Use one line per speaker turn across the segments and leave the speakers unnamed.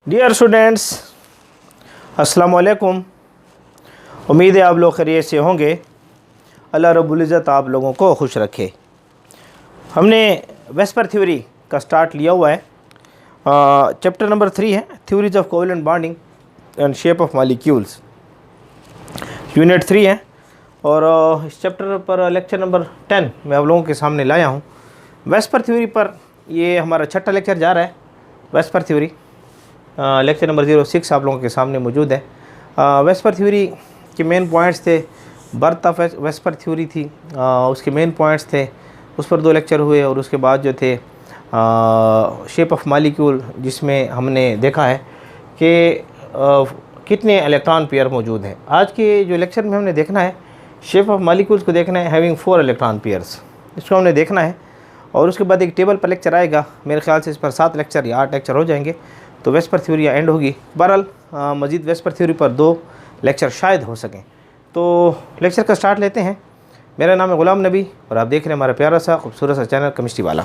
Dear students, अस्सलाम वालेकुम। उम्मीद है आप लोग खैरियत से होंगे। अल्लाह रब्बुल इज़्ज़त आप लोगों को खुश रखे। हमने वेस्पर थ्योरी का स्टार्ट लिया हुआ है। चैप्टर नंबर 3 है theories of covalent bonding and shape of molecules, unit 3 है। और इस चैप्टर पर लेक्चर नंबर 10 मैं आप लोगों के सामने लाया हूँ। वेस्पर थ्योरी पर ये हमारा छठा लेक्चर जा रहा है। वेस्पर थ्योरी लेक्चर नंबर 06 आप लोगों के सामने मौजूद है। वेस्पर थ्योरी के मेन पॉइंट्स थे, बर्थ ऑफ वेस्पर थ्योरी थी, उसके मेन पॉइंट्स थे, उस पर 2 लेक्चर हुए। और उसके बाद जो थे शेप ऑफ मॉलिक्यूल, जिसमें हमने देखा है कि कितने इलेक्ट्रॉन पेयर मौजूद हैं। आज के जो लेक्चर में हमने देखना है शेप ऑफ मॉलिक्यूल्स को देखना है हैविंग 4 इलेक्ट्रॉन पेयर्स, इसको हमने देखना है। और उसके बाद एक टेबल पर लेक्चर आएगा, मेरे ख्याल से इस पर 7 लेक्चर या 8 लेक्चर हो जाएंगे, तो वेस्पर थ्योरी एंड होगी। बहरहाल मज़ीद वेस्पर थ्योरी पर 2 लेक्चर शायद हो सकें। तो लेक्चर का स्टार्ट लेते हैं। मेरा नाम है ग़ुलाम नबी और आप देख रहे हैं हमारा प्यारा सा खूबसूरत सा चैनल केमिस्ट्री वाला।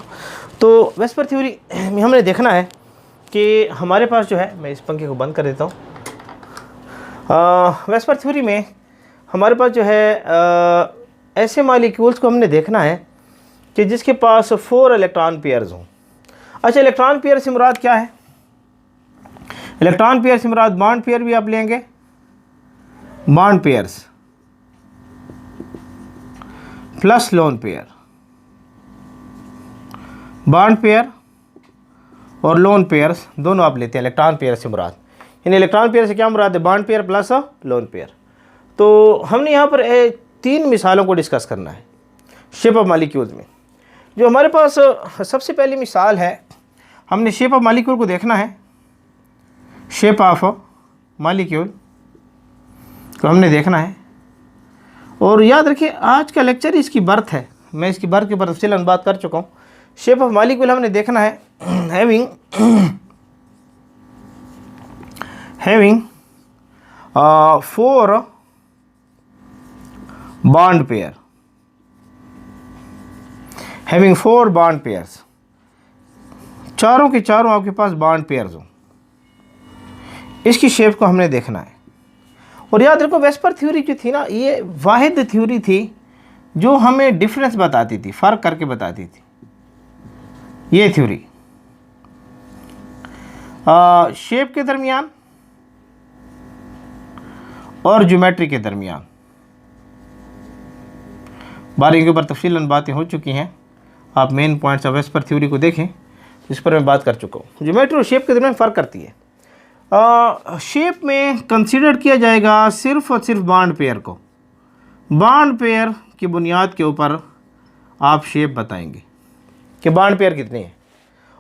तो वेस्पर थ्योरी में हमने देखना है कि हमारे पास जो है, मैं इस पंखे को बंद कर देता हूँ। वेस्पर थ्योरी में हमारे पास जो है ऐसे मॉलिक्यूल्स को हमने देखना है कि जिसके पास 4 इलेक्ट्रॉन पेयर्स हों। अच्छा, इलेक्ट्रॉन पेयर से मुराद क्या है? इलेक्ट्रॉन पेयर से मुराद बॉन्ड पेयर भी आप लेंगे, bond pairs plus lone pair, bond pair और लोन पेयर्स दोनों आप लेते हैं इलेक्ट्रॉन पेयर से मुराद। इन इलेक्ट्रॉन पेयर से क्या मुराद है? Bond pair plus lone pair. तो हमने यहाँ पर 3 मिसालों को डिस्कस करना है शेप ऑफ मॉलिक्यूल्स में। जो हमारे पास सबसे पहली मिसाल है, हमने शेप ऑफ मॉलिक्यूल को देखना है। शेप ऑफ मॉलिक्यूल को हमने देखना है। और याद रखिए आज का लेक्चर इसकी बर्थ है, मैं इसकी बर्थ के ऊपर तफसीलन बात कर चुका हूँ। शेप ऑफ मॉलिक्यूल हमने देखना है having 4 bond pair, having 4 bond pairs, चारों के चारों आपके पास बॉन्ड पेयर्स हों। इसकी शेप को हमने देखना है। और याद रखो वेस्पर थ्योरी जो थी ना, ये वाहिद थ्योरी थी जो हमें डिफरेंस बताती थी, फ़र्क करके बताती थी। ये थ्योरी शेप के दरमियान और ज्योमेट्री के दरमियान, बारी के ऊपर तफसीलन बातें हो चुकी हैं। आप main points of VSEPR theory को देखें, इस पर मैं बात कर चुका हूँ। ज्योमेट्री और शेप के दरमियान फ़र्क करती है। शेप में कंसीडर किया जाएगा सिर्फ़ और सिर्फ बॉन्ड पेयर को। बॉन्ड पेयर की बुनियाद के ऊपर आप शेप बताएंगे कि बॉन्ड पेयर कितने हैं।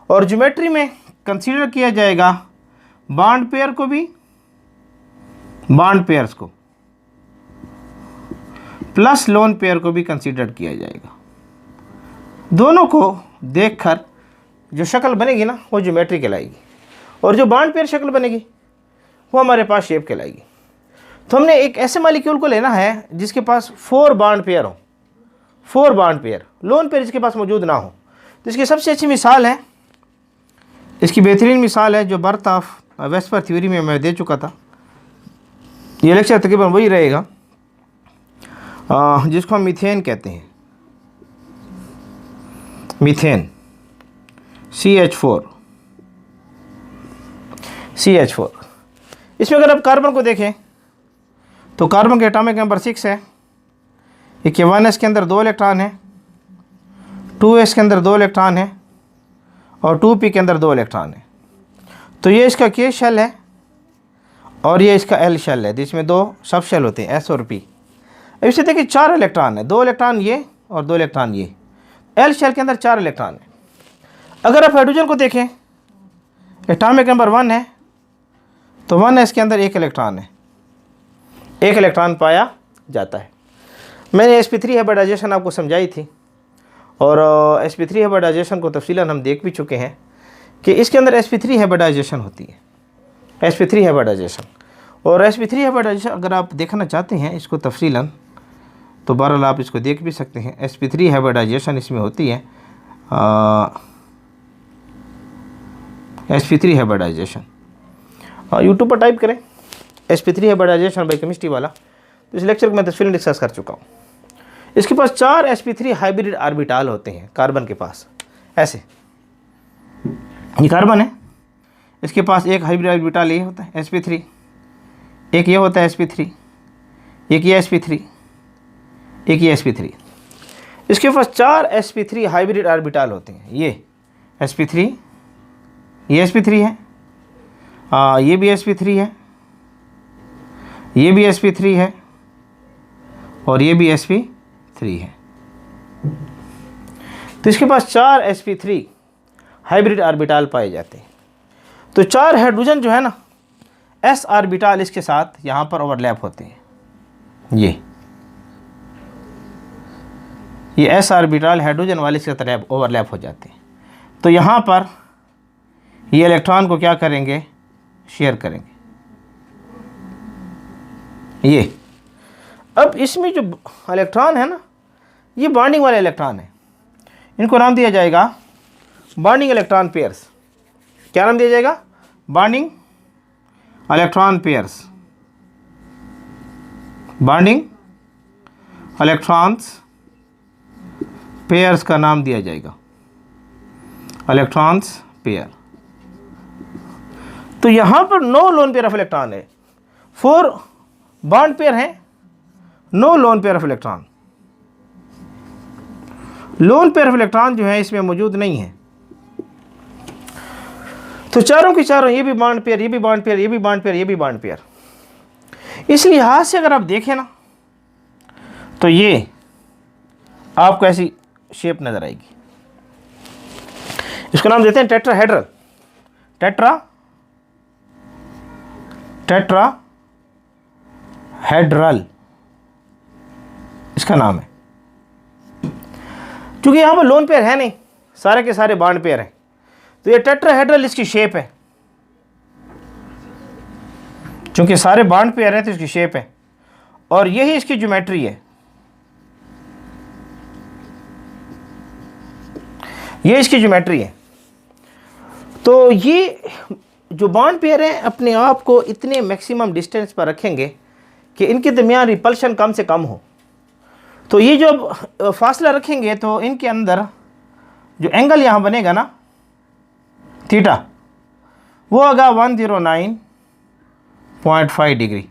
और ज्योमेट्री में कंसीडर किया जाएगा बॉन्ड पेयर को भी, बॉन्ड पेयर्स को प्लस लोन पेयर को भी कंसीडर किया जाएगा। दोनों को देखकर जो शक्ल बनेगी ना, वो ज्योमेट्री कहलाएगी। और जो बॉन्ड पेयर शक्ल बनेगी वो हमारे पास शेप कहलाएगी। तो हमने एक ऐसे मॉलिक्यूल को लेना है जिसके पास 4 बॉन्ड पेयर हो, 4 बॉन्ड पेयर, लोन पेयर इसके पास मौजूद ना हो। तो इसकी सबसे अच्छी मिसाल है, इसकी बेहतरीन मिसाल है जो बर्थ ऑफ वेस्पर थ्योरी में मैं दे चुका था। ये लेक्चर तकरीबन वही रहेगा जिसको हम मीथेन कहते हैं। Methane CH4। इसमें अगर आप कार्बन को देखें तो कार्बन के एटॉमिक नंबर 6 है। ये के 1s के अंदर 2 इलेक्ट्रॉन है, 2s के अंदर 2 इलेक्ट्रॉन है और 2p के अंदर 2 इलेक्ट्रॉन है। तो ये इसका K शेल है और ये इसका L शेल है, जिसमें 2 सब शेल होते हैं, S और P। अब इसे देखिए 4 इलेक्ट्रॉन है, 2 इलेक्ट्रॉन ये और 2 इलेक्ट्रॉन ये। L शेल के अंदर 4 इलेक्ट्रॉन है। अगर आप हाइड्रोजन को देखें, एटॉमिक नंबर 1 है, तो 1s के अंदर 1 इलेक्ट्रॉन है, 1 इलेक्ट्रॉन पाया जाता है। मैंने sp3 हाइब्रिडाइजेशन आपको समझाई थी और sp3 हाइब्रिडाइजेशन को तफसीलन हम देख भी चुके हैं कि इसके अंदर sp3 हाइब्रिडाइजेशन होती है, sp3 हाइब्रिडाइजेशन। और sp3 हाइब्रिडाइजेशन अगर आप देखना चाहते हैं इसको तफसीलन, तो बहरहाल आप इसको देख भी सकते हैं। sp3 हाइब्रिडाइजेशन इसमें होती है sp3 हाइब्रिडाइजेशन। हाँ, यूट्यूब पर टाइप करें, sp3 है हाइब्रिडाइजेशन बाय केमिस्ट्री वाला। तो इस लेक्चर को मैं तफसीलन डिस्कस कर चुका हूँ। इसके पास 4 sp3 हाइब्रिड ऑर्बिटल होते हैं कार्बन के पास। ऐसे ये कार्बन है, इसके पास एक हाइब्रिड ऑर्बिटल ये होता है sp3, एक ये होता है sp3, एक ये sp3, एक ये sp3। इसके पास 4 sp3 हाइब्रिड ऑर्बिटल होते हैं। ये sp3, ये sp3 है, ये भी sp3 है, ये भी sp3 है, और ये भी sp3 है। तो इसके पास 4 sp3 हाइब्रिड ऑर्बिटल पाए जाते हैं। तो 4 हाइड्रोजन जो है ना, s ऑर्बिटल इसके साथ यहाँ पर ओवरलैप होते हैं। ये s ऑर्बिटल हाइड्रोजन वाले से तरफ ओवरलैप हो जाते हैं। तो यहाँ पर ये इलेक्ट्रॉन को क्या करेंगे, शेयर करेंगे। ये अब इसमें जो इलेक्ट्रॉन है ना, ये बॉन्डिंग वाले इलेक्ट्रॉन है, इनको नाम दिया जाएगा बॉन्डिंग इलेक्ट्रॉन पेयर्स। क्या नाम दिया जाएगा, bonding electron pairs. Bonding electrons pairs का नाम दिया जाएगा इलेक्ट्रॉन्स पेयर। तो यहाँ पर 9 लोन पेयर ऑफ इलेक्ट्रॉन है, 4 बॉन्ड पेयर हैं, 9 lone pair of electron. Lone pair of electron जो है इसमें मौजूद नहीं है। तो चारों की चारों, ये भी बॉन्ड पेयर, ये भी बॉन्ड पेयर, ये भी बॉन्ड पेयर, ये भी बॉन्ड पेयर। इस लिहाज से अगर आप देखें ना, तो ये आपको ऐसी शेप नजर आएगी। इसको नाम देते हैं टेट्राहेड्रल। टेट्राहेड्रल इसका नाम है। क्योंकि यहाँ पर लोन पेयर है नहीं, सारे के सारे बॉन्ड पेयर हैं, तो ये टेट्राहेड्रल इसकी शेप है। चूंकि सारे बॉन्ड पेयर हैं तो इसकी शेप है, और यही इसकी ज्योमेट्री है। ये इसकी ज्योमेट्री है। तो ये जो बॉन्ड पेयर हैं अपने आप को इतने मैक्सिमम डिस्टेंस पर रखेंगे कि इनके दरमियान रिपल्शन कम से कम हो। तो ये जो फासला रखेंगे तो इनके अंदर जो एंगल यहाँ बनेगा ना, थीटा, वो होगा 109.5 डिग्री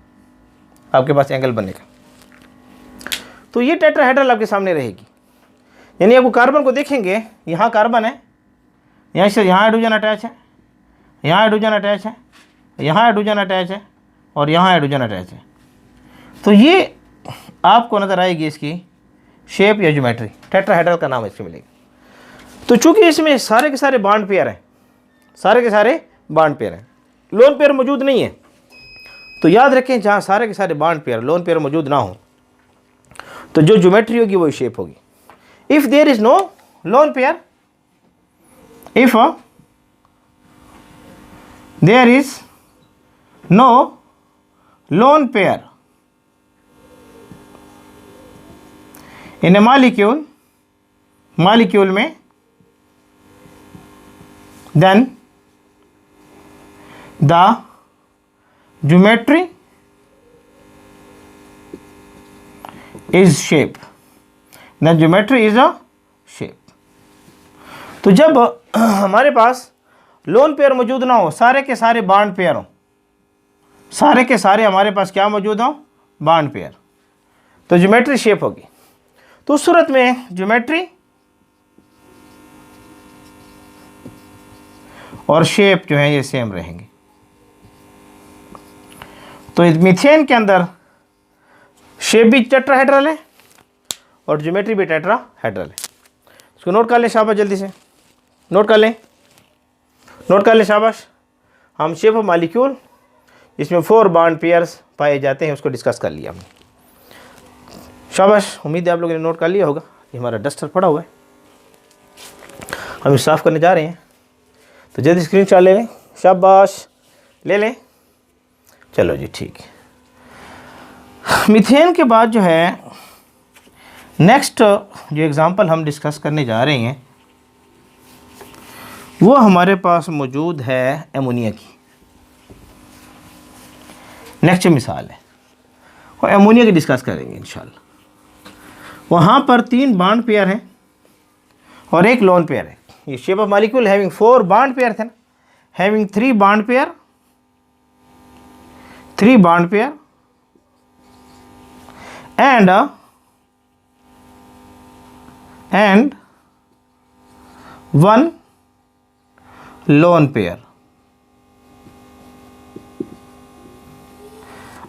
आपके पास एंगल बनेगा। तो ये टेट्राहेड्रल आपके सामने रहेगी। यानी आपको कार्बन को देखेंगे, यहाँ कार्बन है, यहाँ से यहाँ हाइड्रोजन अटैच है, यहाँ हाइड्रोजन अटैच है, यहाँ हाइड्रोजन अटैच है, और यहाँ हाइड्रोजन अटैच है। तो ये आपको नज़र आएगी इसकी शेप या ज्योमेट्री, टेट्राहेड्रल का नाम इसको मिलेगा। तो चूंकि इसमें सारे के सारे बॉन्ड पेयर हैं, सारे के सारे बॉन्ड पेयर हैं, लोन पेयर मौजूद नहीं है। तो याद रखें, जहाँ सारे के सारे बॉन्ड पेयर, लोन पेयर मौजूद ना हो, तो जो ज्योमेट्री होगी वही शेप होगी। If there is no lone pair, if there is no lone pair in a molecule में, then the geometry is shape. The geometry is a shape. तो जब हमारे पास लोन पेयर मौजूद ना हो, सारे के सारे बॉन्ड पेयर हो, सारे के सारे हमारे पास क्या मौजूद हो, बॉन्ड पेयर, तो ज्योमेट्री शेप होगी। तो उस सूरत में ज्योमेट्री और शेप जो है ये सेम रहेंगे। तो मीथेन के अंदर शेप भी टेट्राहेड्रल है और ज्योमेट्री भी टेट्राहेड्रल है। इसको नोट कर लें शाबाश, जल्दी से नोट कर लें, नोट कर लें शाबाश। हम शेप ऑफ मॉलिक्यूल इसमें 4 बॉन्ड पेयर्स पाए जाते हैं उसको डिस्कस कर लिया हमने, शाबाश। उम्मीद है आप लोगों ने नोट कर लिया होगा। ये हमारा डस्टर पड़ा हुआ है, हम साफ़ करने जा रहे हैं, तो जल्दी स्क्रीनशॉट ले लें, शाबाश ले लें। चलो जी ठीक है। मीथेन के बाद जो है नेक्स्ट जो एग्ज़ाम्पल हम डिस्कस करने जा रहे हैं वो हमारे पास मौजूद है एमोनिया की। नेक्स्ट मिसाल है और अमोनिया की डिस्कस करेंगे इंशाल्लाह। वहाँ पर 3 बॉन्ड पेयर हैं और एक लोन पेयर है। ये shape of molecule having 4 bond pair थे ना, having 3 bond pair, 3 bond pair and 1 lone pair.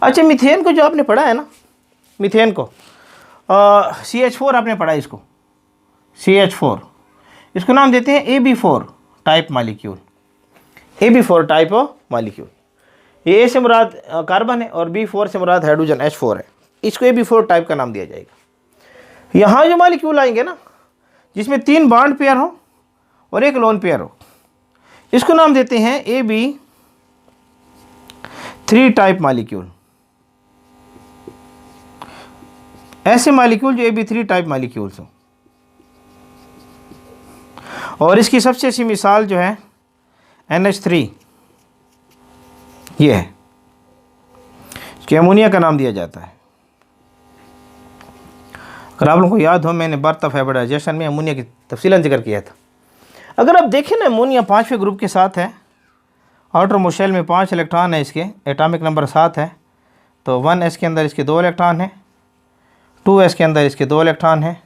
अच्छा, मीथेन को जो आपने पढ़ा है ना, मीथेन को CH4 आपने पढ़ा, इसको CH4, इसको नाम देते हैं AB4 type molecule, AB4 type of molecule. ये A से मुराद कार्बन है और B4 से मुराद हाइड्रोजन H4 है, इसको AB4 टाइप का नाम दिया जाएगा। यहाँ जो मॉलिक्यूल आएंगे ना जिसमें 3 बॉन्ड पेयर हो और एक लोन पेयर हो, इसको नाम देते हैं AB3 टाइप मॉलिक्यूल। ऐसे मॉलिक्यूल जो AB3 टाइप मॉलिक्यूल्स हो, और इसकी सबसे अच्छी मिसाल जो है NH3 ये है, कि अमोनिया का नाम दिया जाता है। अगर आप लोगों को याद हो, मैंने बर्थ ऑफ हाइब्रिडाइजेशन में अमोनिया की तफसीलन जिक्र किया था। अगर आप देखें ना, अमोनिया 5वें ग्रुप के साथ है, आउटर मोशेल में 5 इलेक्ट्रॉन है, इसके एटॉमिक नंबर 7 है, तो 1s के अंदर इसके 2 इलेक्ट्रॉन हैं, 2s के अंदर इसके 2 इलेक्ट्रॉन हैं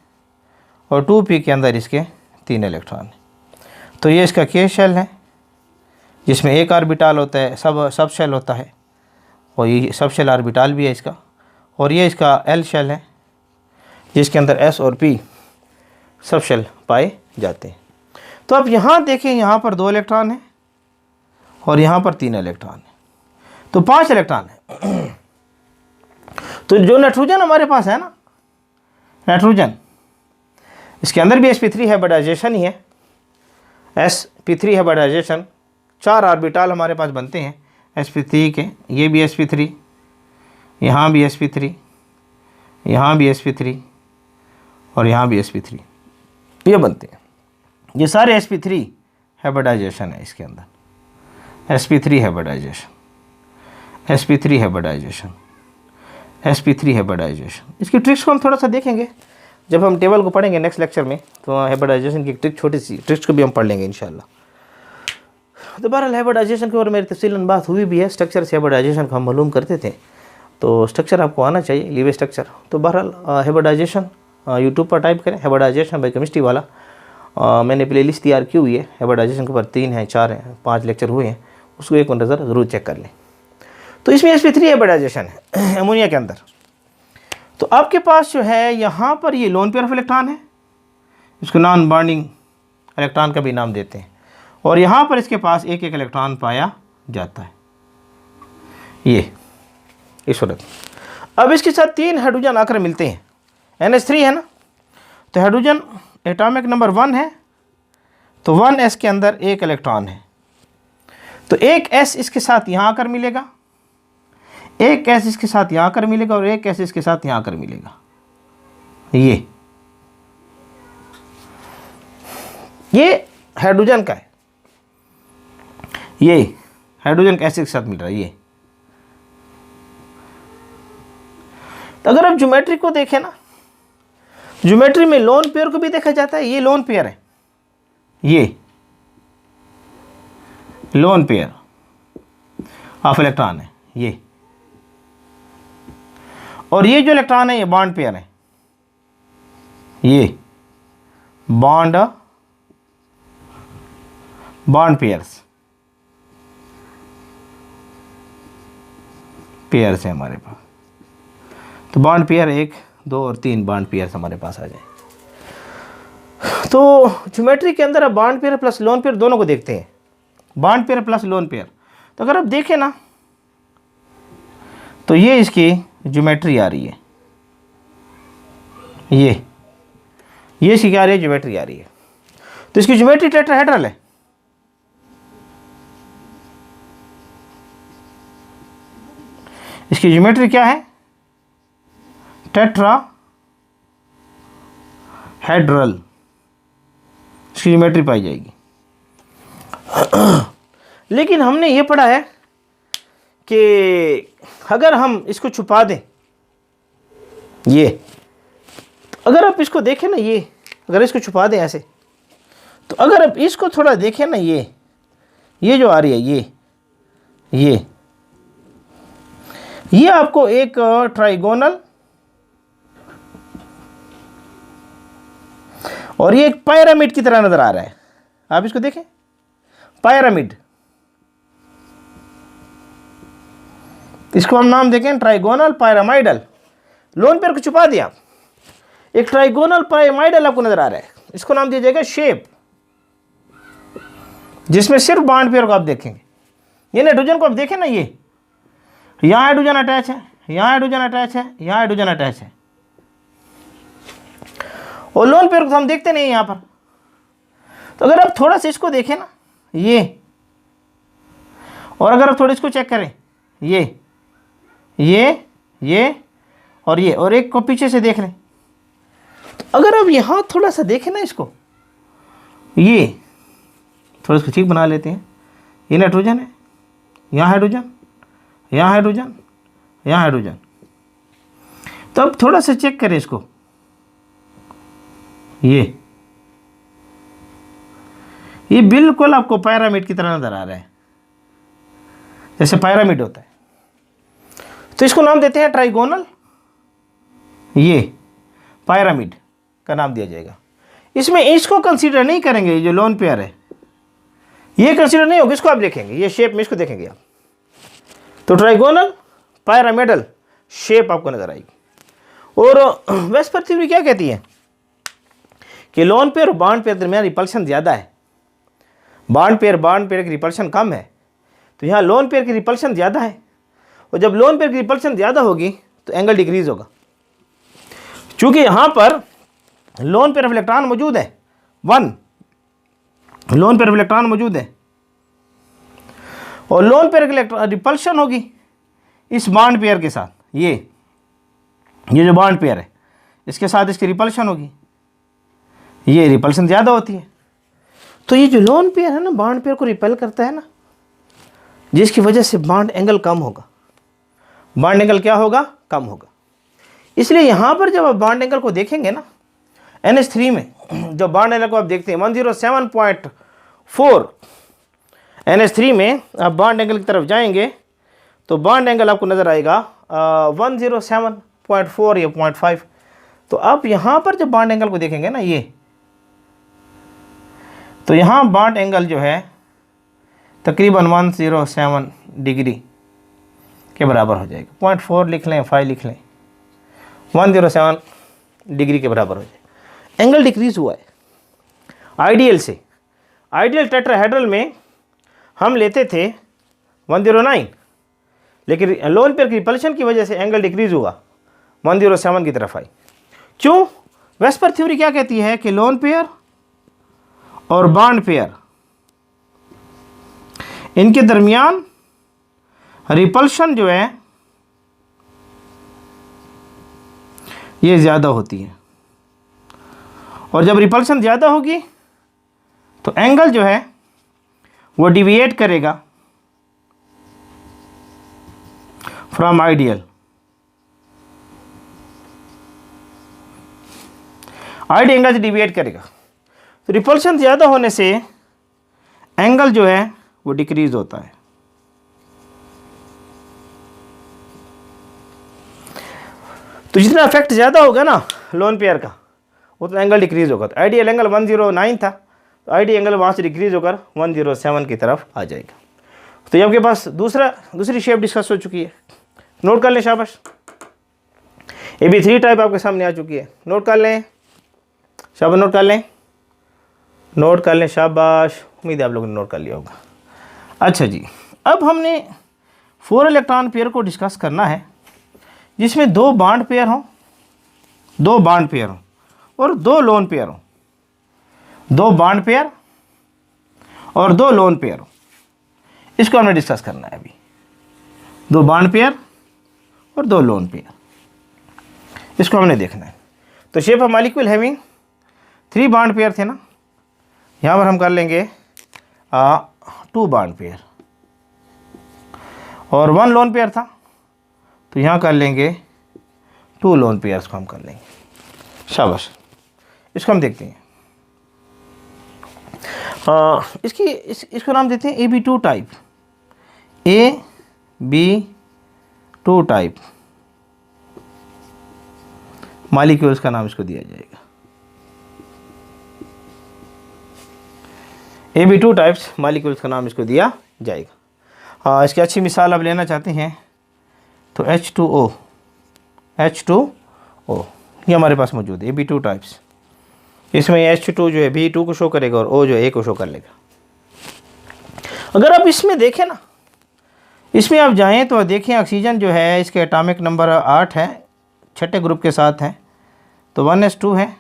और 2p के अंदर इसके 3 इलेक्ट्रॉन हैं। तो ये इसका K शेल है जिसमें एक ऑर्बिटल होता है, सब शेल होता है, और ये सब शेल ऑर्बिटल भी है इसका, और ये इसका L शेल है जिसके अंदर S और P सब शेल पाए जाते हैं। तो अब यहाँ देखें, यहाँ पर 2 इलेक्ट्रॉन हैं और यहाँ पर 3 इलेक्ट्रॉन हैं, तो 5 इलेक्ट्रॉन है। तो जो नाइट्रोजन हमारे पास है ना, नाइट्रोजन, इसके अंदर भी sp3 हाइब्रिडाइजेशन ही है, sp3 हाइब्रिडाइजेशन, 4 ऑर्बिटल हमारे पास बनते हैं sp3 के। ये भी sp3, यहाँ भी sp3, यहाँ भी sp3 और यहाँ भी sp3, ये बनते हैं। ये सारे sp3 हाइब्रिडाइजेशन है इसके अंदर, sp3 hybridization, sp3 hybridization, sp3 hybridization. इसकी ट्रिक्स को हम थोड़ा सा देखेंगे जब हम टेबल को पढ़ेंगे नेक्स्ट लेक्चर में, तो हाइब्रिडाइजेशन की ट्रिक, छोटी सी ट्रिक्स को भी हम पढ़ लेंगे इंशाल्लाह। तो बहरहाल हाइब्रिडाइजेशन के बारे में मेरी तफसीलन बात हुई भी है, स्ट्रक्चर से हाइब्रिडाइजेशन को हम मालूम करते थे, तो स्ट्रक्चर आपको आना चाहिए, लीवे स्ट्रक्चर। तो बहरहाल हाइब्रिडाइजेशन यूट्यूब पर टाइप करें, हाइब्रिडाइजेशन बाय केमिस्ट्री वाला, मैंने प्ले लिस्ट तैयार की हुई है हाइब्रिडाइजेशन के ऊपर, 3 हैं, 4 हैं, 5 लेक्चर हुए हैं, उसको एक नज़र ज़रूर चेक कर लें। तो इसमें sp3 हाइब्रिडाइजेशन है अमोनिया के अंदर। तो आपके पास जो है यहाँ पर ये लोन पेयर ऑफ इलेक्ट्रॉन है, इसको नॉन बॉन्डिंग इलेक्ट्रॉन का भी नाम देते हैं, और यहाँ पर इसके पास एक इलेक्ट्रॉन पाया जाता है, ये इस सूरत। अब इसके साथ 3 हाइड्रोजन आकर मिलते हैं, NH3 है ना, तो हाइड्रोजन एटॉमिक नंबर 1 है, तो 1s के अंदर एक इलेक्ट्रॉन है, तो एक s इसके साथ यहाँ आकर मिलेगा, एक s इसके साथ यहाँ आकर मिलेगा और एक s इसके साथ यहाँ आकर मिलेगा। ये हाइड्रोजन का है, ये हाइड्रोजन का s के साथ मिल रहा है ये। तो अगर आप ज्योमेट्री को देखें ना, ज्योमेट्री में लोन पेयर को भी देखा जाता है, ये लोन पेयर है, ये लोन पेयर ऑफ इलेक्ट्रॉन है ये, और ये जो इलेक्ट्रॉन है ये बॉन्ड पेयर है, ये बॉन्ड पेयर्स है हमारे पास। तो बॉन्ड पेयर 1, 2 और 3 बॉन्ड पेयर्स हमारे पास आ जाए। तो ज्योमेट्री के अंदर आप bond pair plus lone pair दोनों को देखते हैं, bond pair plus lone pair. तो अगर आप देखें ना, तो ये इसकी ज्योमेट्री आ रही है, ये इसकी क्या आ रही है, ज्योमेट्री आ रही है। तो इसकी ज्योमेट्री टेट्राहेड्रल है, इसकी ज्योमेट्री क्या है, टेट्राहेड्रल, इसकी ज्योमेट्री पाई जाएगी। लेकिन हमने ये पढ़ा है कि अगर हम इसको छुपा दें, ये अगर आप इसको देखें ना, ये अगर इसको छुपा दें ऐसे, तो अगर आप इसको थोड़ा देखें ना, ये जो आ रही है, ये आपको एक ट्राइगोनल और ये एक पिरामिड की तरह नजर आ रहा है। आप इसको देखें, पिरामिड, इसको हम नाम देखें ट्राइगोनल पिरामिडल। लोन पेयर को छुपा दिया, एक ट्राइगोनल पिरामिडल आपको नजर आ रहा है, इसको नाम दिया जाएगा शेप, जिसमें सिर्फ बॉन्ड पेयर को आप देखेंगे। ये नाइट्रोजन को आप देखें ना, ये यहां हाइड्रोजन अटैच है, यहां हाइड्रोजन अटैच है, यहां हाइड्रोजन अटैच है, और लोन पेयर को हम देखते नहीं यहां पर। तो अगर आप थोड़ा सा इसको देखें ना, ये, और अगर आप थोड़ा इसको चेक करें, ये और ये, और एक को पीछे से देख लें, तो अगर आप यहां थोड़ा सा देखें ना इसको, ये थोड़ा इसको ठीक बना लेते हैं, ये नाइट्रोजन है, यहाँ हाइड्रोजन, यहाँ हाइड्रोजन, यहाँ हाइड्रोजन। तो अब थोड़ा सा चेक करें इसको, ये बिल्कुल आपको पिरामिड की तरह नजर आ रहा है, जैसे पिरामिड होता है। तो इसको नाम देते हैं ट्राइगोनल, ये पिरामिड का नाम दिया जाएगा। इसमें इसको कंसीडर नहीं करेंगे, जो लोन पेयर है ये कंसीडर नहीं होगा, इसको आप देखेंगे, ये शेप में इसको देखेंगे आप, तो ट्राइगोनल पिरामिडल शेप आपको नजर आएगी। और वेस्पर थ्योरी क्या कहती है कि लोन पेयर और बॉन्ड पेयर दरमियान रिपल्शन ज़्यादा है, बॉन्ड पेयर की रिपल्शन कम है, तो यहाँ लोन पेयर की रिपल्शन ज़्यादा है, और जब लोन पेयर की रिपल्शन ज़्यादा होगी तो एंगल डिक्रीज होगा। चूँकि यहाँ पर लोन पेयर ऑफ इलेक्ट्रॉन मौजूद है, 1 लोन पेयर ऑफ इलेक्ट्रॉन मौजूद है, और लोन पेयर की रिपल्शन होगी इस बॉन्ड पेयर के साथ, ये जो बॉन्ड पेयर है इसके साथ इसकी रिपल्शन होगी, ये रिपल्शन ज़्यादा होती है। तो ये जो लोन पेयर है ना, बॉन्ड पेयर को रिपेल करता है ना, जिसकी वजह से बॉन्ड एंगल कम होगा, बॉन्ड एंगल क्या होगा, कम होगा। इसलिए यहाँ पर जब आप बॉन्ड एंगल को देखेंगे ना, NH3 में जो बॉन्ड एंगल को आप देखते हैं 107.4, NH3 में आप बॉन्ड एंगल की तरफ जाएंगे तो बॉन्ड एंगल आपको नज़र आएगा 107.4 या 0.5। तो आप यहाँ पर जब बॉन्ड एंगल को देखेंगे ना, ये तो यहाँ बॉन्ड एंगल जो है तकरीबन 107 डिग्री के बराबर हो जाएगा, 0.4 लिख लें, 5 लिख लें, 107 डिग्री के बराबर हो जाएगा। एंगल डिक्रीज हुआ है आइडियल से। आइडियल टेट्राहेड्रल में हम लेते थे 109, लेकिन लोन पेयर की रिपल्शन की वजह से एंगल डिक्रीज हुआ, 107 की तरफ आई। क्यों? वेस्पर थ्योरी क्या कहती है कि लोन पेयर और बॉन्ड पेयर इनके दरमियान रिपल्शन जो है ये ज़्यादा होती है, और जब रिपल्शन ज़्यादा होगी तो एंगल जो है वो डिविएट करेगा फ्रॉम आइडियल। आइडियल एंगल से डिविएट करेगा, तो रिपल्शन ज़्यादा होने से एंगल जो है वो डिक्रीज होता है। तो जितना इफेक्ट ज़्यादा होगा ना लोन पेयर का, उतना एंगल डिक्रीज होगा। तो आइडियल एंगल 109 था, तो आइडियल एंगल वहाँ से डिक्रीज होकर 107 की तरफ आ जाएगा। तो ये आपके पास दूसरी शेप डिस्कस हो चुकी है, नोट कर लें शाबाश। AB3 टाइप आपके सामने आ चुकी है, नोट कर लें शाबाश, नोट कर लें शाबाश। उम्मीद है आप लोगों ने नोट कर लिया होगा। अच्छा जी, अब हमने 4 इलेक्ट्रॉन पेयर को डिस्कस करना है जिसमें 2 बॉन्ड पेयर हों, 2 बॉन्ड पेयर हों और 2 लोन पेयर हों, 2 बॉन्ड पेयर और 2 लोन पेयर हों। इसको हमने डिस्कस करना है अभी, 2 बॉन्ड पेयर और 2 लोन पेयर, इसको हमने देखना है। तो shape of molecule having 3 bond pair थे ना, यहाँ पर हम कर लेंगे 2 बॉन्ड पेयर, और 1 लोन पेयर था, तो यहाँ कर लेंगे 2 लोन पेयर्स को हम कर लेंगे। शाबाश, इसको हम देखते हैं। इसको नाम देते हैं AB2 type, AB2 type molecules का नाम इसको दिया जाएगा। AB2 टाइप्स मॉलिक्यूल्स का नाम इसको दिया जाएगा। इसकी अच्छी मिसाल आप लेना चाहते हैं तो H2O ये हमारे पास मौजूद है, AB2 टाइप्स। इसमें H2 जो है B2 को शो करेगा और O जो है A को शो कर लेगा। अगर आप इसमें देखें ना, इसमें आप जाएं तो देखें ऑक्सीजन जो है इसके एटॉमिक नंबर 8 है, छठे ग्रुप के साथ है, तो 1s2 है,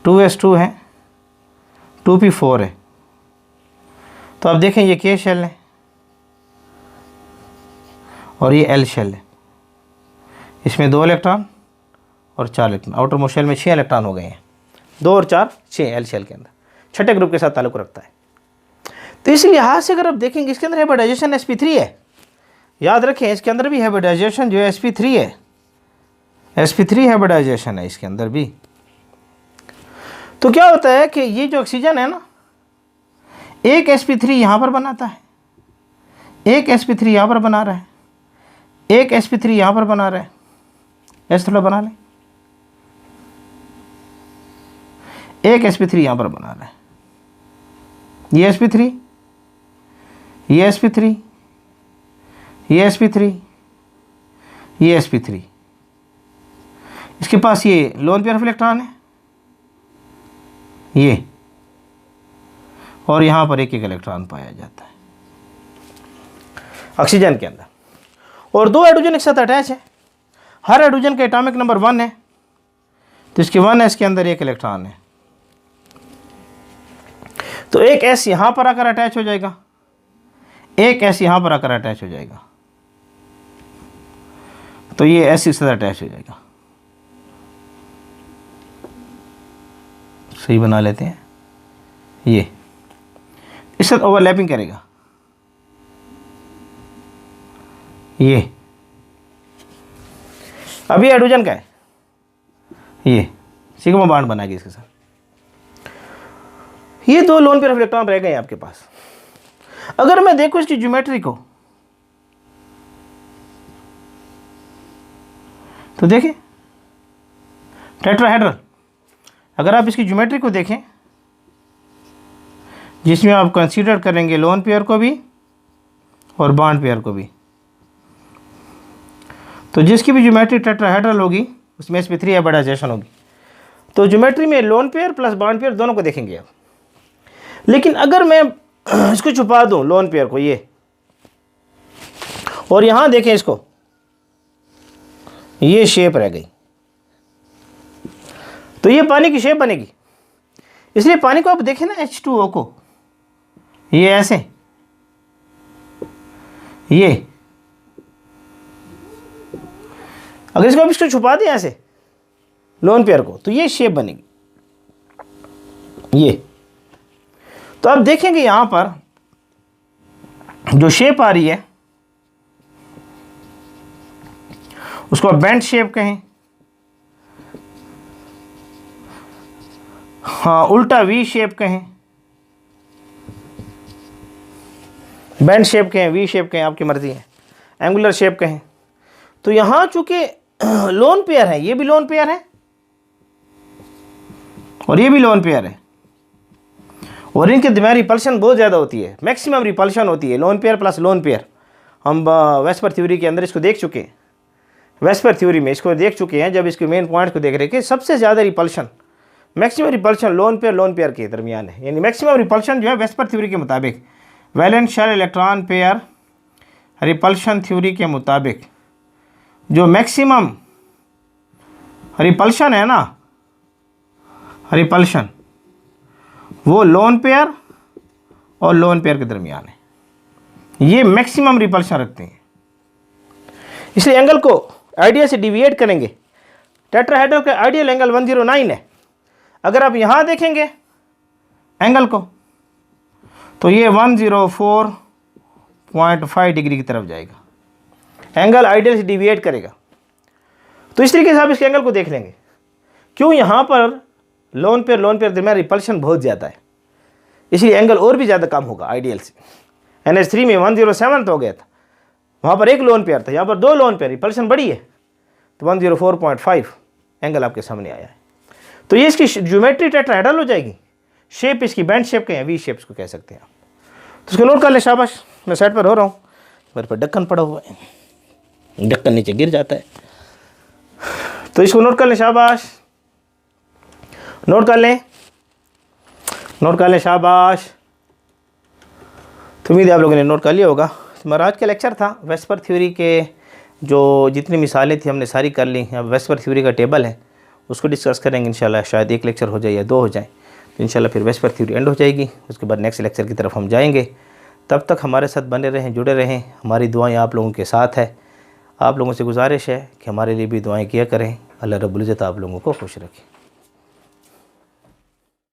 2s2 है, 2p4 है। तो आप देखें ये K शेल है और ये L शेल है। इसमें 2 इलेक्ट्रॉन और 4 इलेक्ट्रॉन, आउटर मोस्ट शेल में 6 इलेक्ट्रॉन हो गए हैं, 2 और 4 6 L शेल के अंदर, छठे ग्रुप के साथ ताल्लुक़ रखता है। तो इस लिहाज से अगर आप देखेंगे इसके अंदर हाइब्रिडाइजेशन sp3 है। याद रखें इसके अंदर भी हाइब्रिडाइजेशन जो है sp3 है, sp3 हाइब्रिडाइजेशन है इसके अंदर भी। तो क्या होता है कि ये जो ऑक्सीजन है ना, एक sp3 यहाँ पर बनाता है, एक sp3 यहाँ पर बना रहा है, एक sp3 यहाँ पर बना रहा है, ऐसे थोड़ा बना लें, एक sp3 यहाँ पर बना रहा है, ये sp3, ये sp3, ये sp3, ये sp3। इसके पास ये लोन पेयर ऑफ इलेक्ट्रॉन है ये, और यहाँ पर एक एक इलेक्ट्रॉन पाया जाता है ऑक्सीजन के अंदर। और 2 हाइड्रोजन एक साथ अटैच है, हर हाइड्रोजन का एटॉमिक नंबर 1 है, तो इसके 1s के अंदर एक इलेक्ट्रॉन है, तो एक S यहाँ पर आकर अटैच हो जाएगा, एक S यहाँ पर आकर अटैच हो जाएगा, तो ये S इसके साथ अटैच हो जाएगा। सही बना लेते हैं, ये इसके साथ ओवरलैपिंग करेगा, ये अभी हाइड्रोजन का है, ये सिग्मा बॉन्ड बनाएगी इसके साथ। ये 2 लोन पेयर ऑफ इलेक्ट्रॉन रह गए आपके पास। अगर मैं देखूं इसकी ज्योमेट्री को, तो देखें टेट्राहेड्रल, अगर आप इसकी ज्योमेट्री को देखें जिसमें आप कंसीडर करेंगे लोन पेयर को भी और बॉन्ड पेयर को भी, तो जिसकी भी ज्योमेट्री टेट्राहेड्रल होगी उसमें sp3 हाइब्रिडाइजेशन होगी। तो ज्योमेट्री में lone pair plus bond pair दोनों को देखेंगे आप। लेकिन अगर मैं इसको छुपा दूं लोन पेयर को ये, और यहां देखें इसको, ये शेप रह गई, तो ये पानी की शेप बनेगी। इसलिए पानी को आप देखें ना H2O को, ये ऐसे, ये अगर इसको छुपा दें ऐसे लोन पेयर को, तो ये शेप बनेगी ये। तो आप देखेंगे यहां पर जो शेप आ रही है उसको आप बेंट शेप कहें, हाँ उल्टा वी शेप कहें, बेंट शेप कहें, वी शेप कहें, आपकी मर्जी है, एंगुलर शेप कहें। तो यहां चूंकि लोन पेयर है, ये भी लोन पेयर है और ये भी लोन पेयर है, और इनके दरमियान रिपल्शन बहुत ज़्यादा होती है, मैक्सिमम रिपल्शन होती है lone pair plus lone pair. हम वेस्पर थ्योरी के अंदर इसको देख चुके हैं, वेस्पर थ्योरी में इसको देख चुके हैं, जब इसके मेन पॉइंट को देख रहे कि सबसे ज़्यादा repulsion, maximum repulsion loan pair के दरमियान है। यानी मैक्सिमम रिपल्शन जो है वेस्पर थ्योरी के मुताबिक, valence shell electron pair repulsion theory के मुताबिक जो मैक्सिमम रिपल्शन है ना, रिपल्शन वो लोन पेयर और लोन पेयर के दरमियान है, ये मैक्सिमम रिपल्शन रखते हैं। इसलिए एंगल को आइडियल से डिविएट करेंगे, टेट्राहेड्रल का आइडियल एंगल 109 है। अगर आप यहाँ देखेंगे एंगल को तो ये 0.5 डिग्री की तरफ जाएगा, एंगल आइडियल से डिविएट करेगा। तो इस तरीके से आप इसके एंगल को देख लेंगे। क्यों, यहाँ पर लोन पेयर दरमियान रिपल्शन बहुत ज़्यादा है, इसलिए एंगल और भी ज़्यादा कम होगा आइडियल से। NH3 में 107 तो हो गया था, वहाँ पर एक लोन पेयर था, यहाँ पर 2 लोन पेयर, रिपल्शन बड़ी है, तो 104.5 एंगल आपके सामने आया है। तो ये इसकी ज्योमेट्री टेट्राहेड्रल हो जाएगी। शेप इसकी बैंड शेप के हैं, वी शेप्स को कह सकते हैं। तो इसको नोट कर लें। शाबाश, मैं साइड पर हो रहा हूँ, मेरे पर ढक्कन पड़ा हुआ है, ढक्कन नीचे गिर जाता है, तो इसको नोट कर लें। शाबाश, नोट कर लें, नोट कर लें। शाबाश। तो उम्मीद है आप लोगों ने नोट कर लिया होगा। तो मेरा आज का लेक्चर था वेस्पर थ्योरी के, जो जितनी मिसालें थी हमने सारी कर ली। अब वेस्पर थ्योरी का टेबल है, उसको डिस्कस करेंगे इंशाल्लाह। शायद एक लेक्चर हो जाए या 2 हो जाए, तो इंशाल्लाह फिर वेस्पर थ्योरी एंड हो जाएगी। उसके बाद नेक्स्ट लेक्चर की तरफ हम जाएंगे। तब तक हमारे साथ बने रहें, जुड़े रहें। हमारी दुआएं आप लोगों के साथ है। आप लोगों से गुजारिश है कि हमारे लिए भी दुआएं किया करें। अल्लाह रब्बुल इज़्ज़त आप लोगों को खुश रखे।